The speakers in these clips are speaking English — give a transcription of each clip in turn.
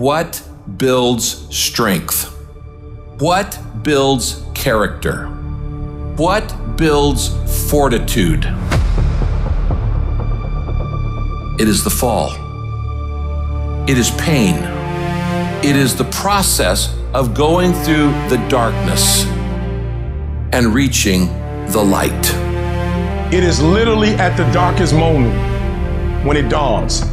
What builds strength? What builds character? What builds fortitude? It is the fall. It is pain. It is the process of going through the darkness and reaching the light. It is literally at the darkest moment when it dawns.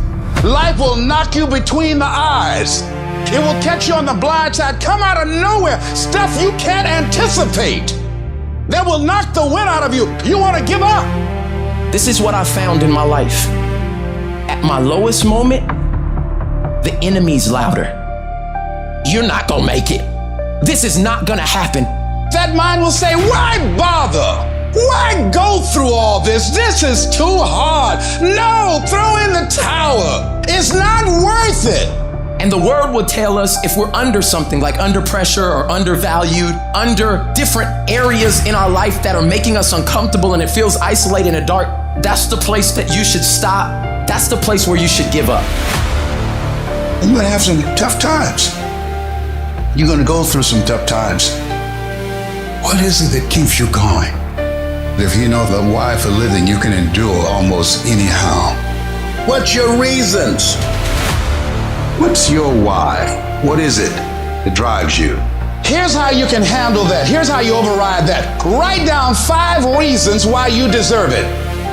Life will knock you between the eyes. It will catch you on the blind side, come out of nowhere, stuff you can't anticipate. That will knock the wind out of you. You want to give up. This is what I found in my life. At my lowest moment, the enemy's louder. You're not gonna make it. This is not gonna happen. That mind will say, why bother? Why go through all this? This is too hard. No, throw in the towel. It's not worth it. And the word will tell us if we're under something, like under pressure or undervalued, under different areas in our life that are making us uncomfortable and it feels isolated and dark. That's the place that you should stop. That's the place where you should give up. You're gonna have some tough times. You're gonna go through some tough times. What is it that keeps you going? If you know the why for living, you can endure almost anyhow. What's your reasons? What's your why? What is it that drives you? Here's how you can handle that. Here's how you override that. Write down 5 reasons why you deserve it.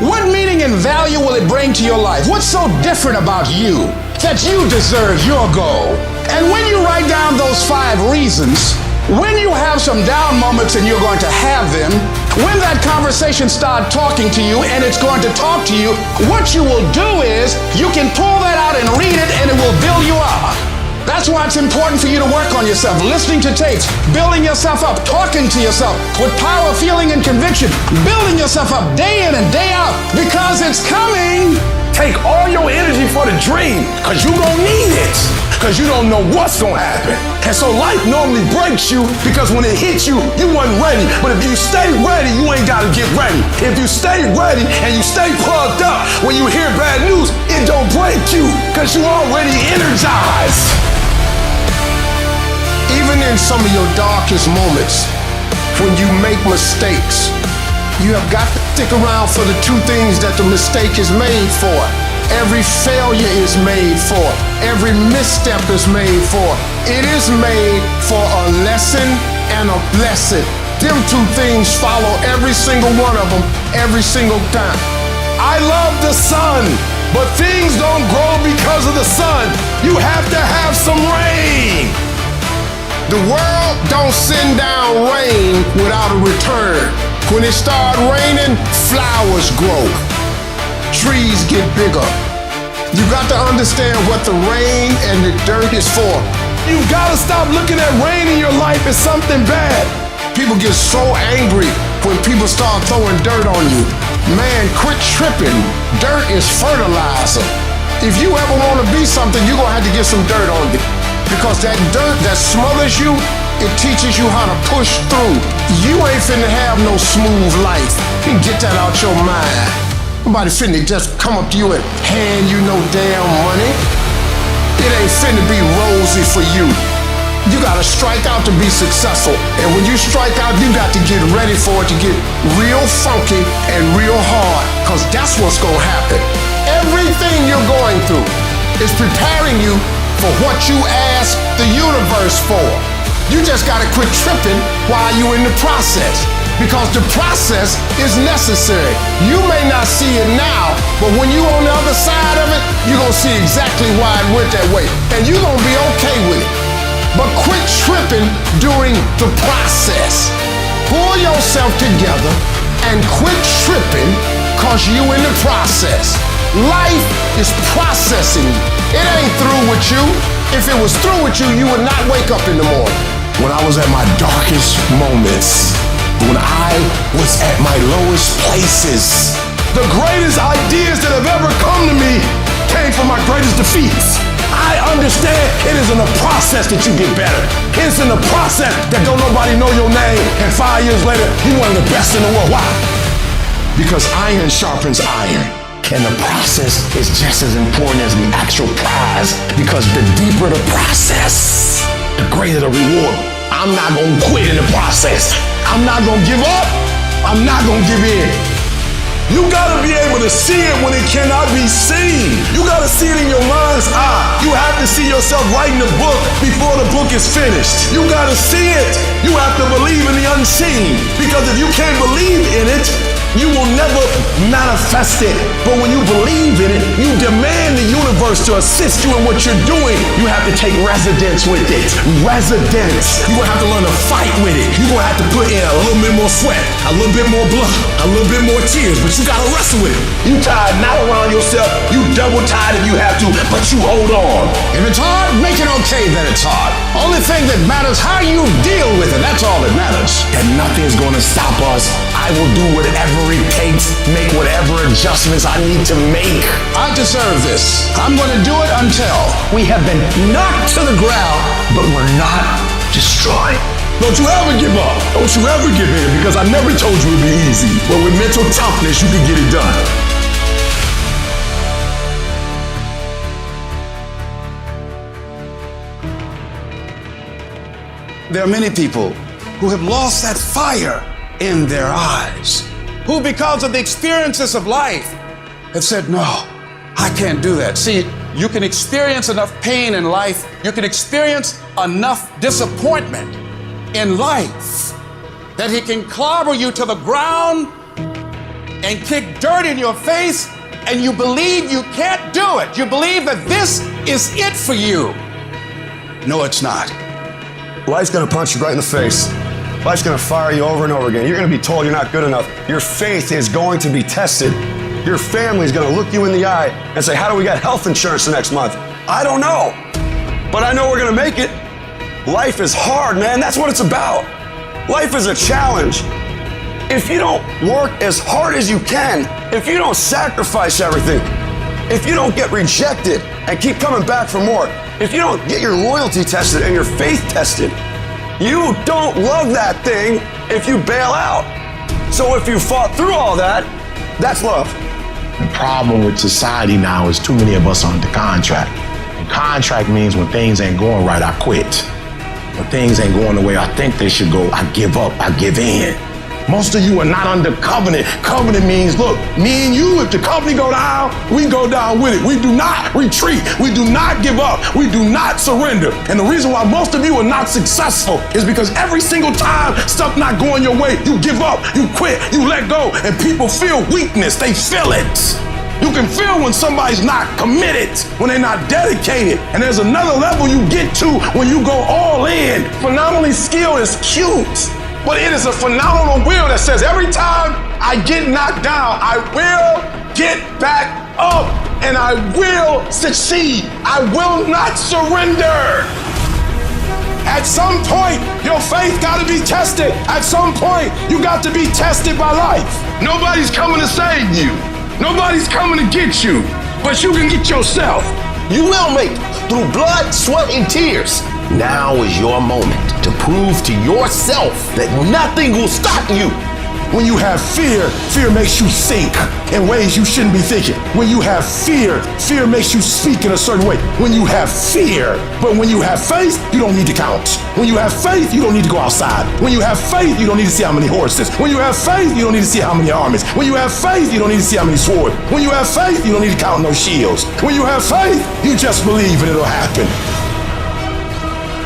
What meaning and value will it bring to your life? What's so different about you that you deserve your goal? And when you write down those 5 reasons, when you have some down moments, and you're going to have them, when that conversation starts talking to you and it's going to talk to you, what you will do is you can pull that out and read it and it will build you up. That's why it's important for you to work on yourself, listening to tapes, building yourself up, talking to yourself with power, feeling, and conviction, building yourself up day in and day out, because it's coming. Take all your energy for the dream, because you're going to need it, because you don't know what's going to happen. And so life normally breaks you, because when it hits you, you weren't ready. But if you stay ready, you ain't got to get ready. If you stay ready and you stay plugged up, when you hear bad news, it don't break you, because you're already energized. Even in some of your darkest moments, when you make mistakes, you have got to stick around for the 2 things that the mistake is made for. Every failure is made for. Every misstep is made for. It is made for a lesson and a blessing. Them 2 things follow every single one of them, every single time. I love the sun, but things don't grow because of the sun. You have to have some rain. The world don't send down rain without a return. When it starts raining, flowers grow. Trees get bigger. You got to understand what the rain and the dirt is for. You gotta stop looking at rain in your life as something bad. People get so angry when people start throwing dirt on you. Man, quit tripping. Dirt is fertilizer. If you ever want to be something, you're gonna have to get some dirt on you. Because that dirt that smothers you, it teaches you how to push through. You ain't finna have no smooth life. You can get that out your mind. Nobody finna just come up to you and hand you no damn money. It ain't finna be rosy for you. You gotta strike out to be successful. And when you strike out, you got to get ready for it to get real funky and real hard, because that's what's gonna happen. Everything you're going through is preparing you for what you ask the universe for. You just gotta quit tripping while you're in the process, because the process is necessary. You may not see it now, but when you're on the other side of it, you're gonna see exactly why it went that way, and you're gonna be okay with it. But quit tripping during the process. Pull yourself together and quit tripping, cause you in the process. Life is processing you. It ain't through with you. If it was through with you, you would not wake up in the morning. When I was at my darkest moments, when I was at my lowest places, the greatest ideas that have ever come to me came from my greatest defeats. I understand it is in the process that you get better. It's in the process that don't nobody know your name, and 5 years later, you're one of the best in the world. Why? Because iron sharpens iron. And the process is just as important as the actual prize, because the deeper the process, the greater the reward. I'm not gonna quit in the process. I'm not gonna give up. I'm not gonna give in. You gotta be able to see it when it cannot be seen. You gotta see it in your mind's eye. You have to see yourself writing the book before the book is finished. You gotta see it. You have to believe in the unseen. Because if you can't believe in it, you will never manifest it. But when you believe in it, you demand the universe to assist you in what you're doing. You have to take residence with it. Residence. You're gonna have to learn to fight with it. You're gonna have to put in a little bit more sweat, a little bit more blood, a little bit more tears, but you gotta wrestle with it. You tied not around yourself, you double tied if you have to, but you hold on. If it's hard, make it okay that it's hard. Only thing that matters how you deal with it. That's all that matters. And nothing's gonna stop us. I will do whatever it takes, make whatever adjustments I need to make. I deserve this. I'm going to do it until We have been knocked to the ground, but we're not destroyed. Don't you ever give up. Don't you ever give in, because I never told you it'd be easy. But with mental toughness, you can get it done. There are many people who have lost that fire in their eyes, who, because of the experiences of life, have said, no, I can't do that. See, you can experience enough pain in life, you can experience enough disappointment in life that he can clobber you to the ground and kick dirt in your face, and you believe you can't do it. You believe that this is it for you. No, it's not. Life's gonna punch you right in the face. Life's gonna fire you over and over again. You're gonna be told you're not good enough. Your faith is going to be tested. Your family's gonna look you in the eye and say, how do we get health insurance the next month? I don't know, but I know we're gonna make it. Life is hard, man. That's what it's about. Life is a challenge. If you don't work as hard as you can, if you don't sacrifice everything, if you don't get rejected and keep coming back for more, if you don't get your loyalty tested and your faith tested, you don't love that thing if you bail out. So if you fought through all that, that's love. The problem with society now is too many of us are under contract. And contract means when things ain't going right, I quit. When things ain't going the way I think they should go, I give up, I give in. Most of you are not under covenant. Covenant means, look, me and you, if the company go down, we go down with it. We do not retreat. We do not give up. We do not surrender. And the reason why most of you are not successful is because every single time stuff not going your way, you give up, you quit, you let go, and people feel weakness. They feel it. You can feel when somebody's not committed, when they're not dedicated. And there's another level you get to when you go all in. Phenomenally skilled is cute, but it is a phenomenal will that says every time I get knocked down, I will get back up and I will succeed. I will not surrender. At some point, your faith got to be tested. At some point, you got to be tested by life. Nobody's coming to save you. Nobody's coming to get you, but you can get yourself. You will make it through blood, sweat, and tears. Now is your moment to prove to yourself that nothing will stop you. When you have fear, fear makes you think in ways you shouldn't be thinking. When you have fear, fear makes you speak in a certain way. When you have fear, but when you have faith, you don't need to count. When you have faith, you don't need to go outside. When you have faith, you don't need to see how many horses. When you have faith, you don't need to see how many armies. When you have faith, you don't need to see how many swords. When you have faith, you don't need to count no shields. When you have faith, you just believe and it'll happen.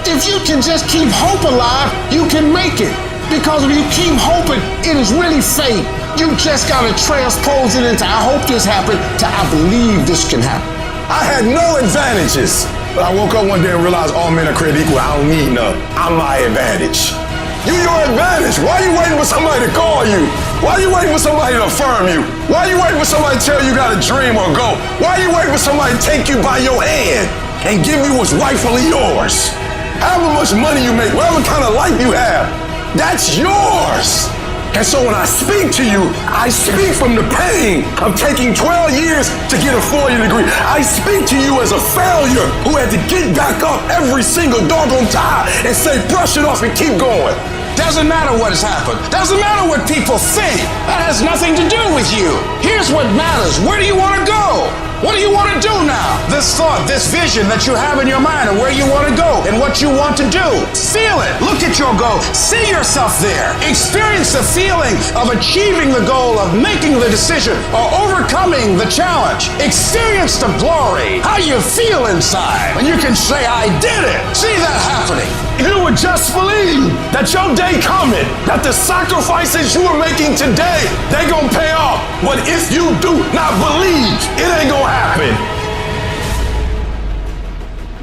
If you can just keep hope alive, you can make it. Because if you keep hoping, it is really faith. You just gotta transpose it into I hope this happened to I believe this can happen. I had no advantages, but I woke up one day and realized all men are created equal. I don't need none. I'm my advantage. You your advantage. Why are you waiting for somebody to call you? Why are you waiting for somebody to affirm you? Why are you waiting for somebody to tell you got a dream or go? Why are you waiting for somebody to take you by your hand and give you what's rightfully yours? However much money you make, whatever kind of life you have, that's yours. And so when I speak to you, I speak from the pain of taking 12 years to get a 4-year degree. I speak to you as a failure who had to get back up every single doggone time and say, brush it off and keep going. Doesn't matter what has happened. Doesn't matter what people think. That has nothing to do with you. Here's what matters. Where do you want to go? What do you want to do now? This thought, this vision that you have in your mind of where you want to go and what you want to do. Feel it. Look at your goal. See yourself there. Experience the feeling of achieving the goal, of making the decision, or overcoming the challenge. Experience the glory. How you feel inside when you can say, I did it. See that happening. You would just believe that your day coming, that the sacrifices you are making today, they gonna pay off. But if you do not believe, it ain't gonna happen.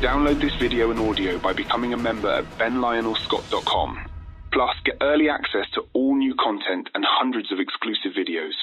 Download this video and audio by becoming a member at benlionelscott.com. Plus, get early access to all new content and hundreds of exclusive videos.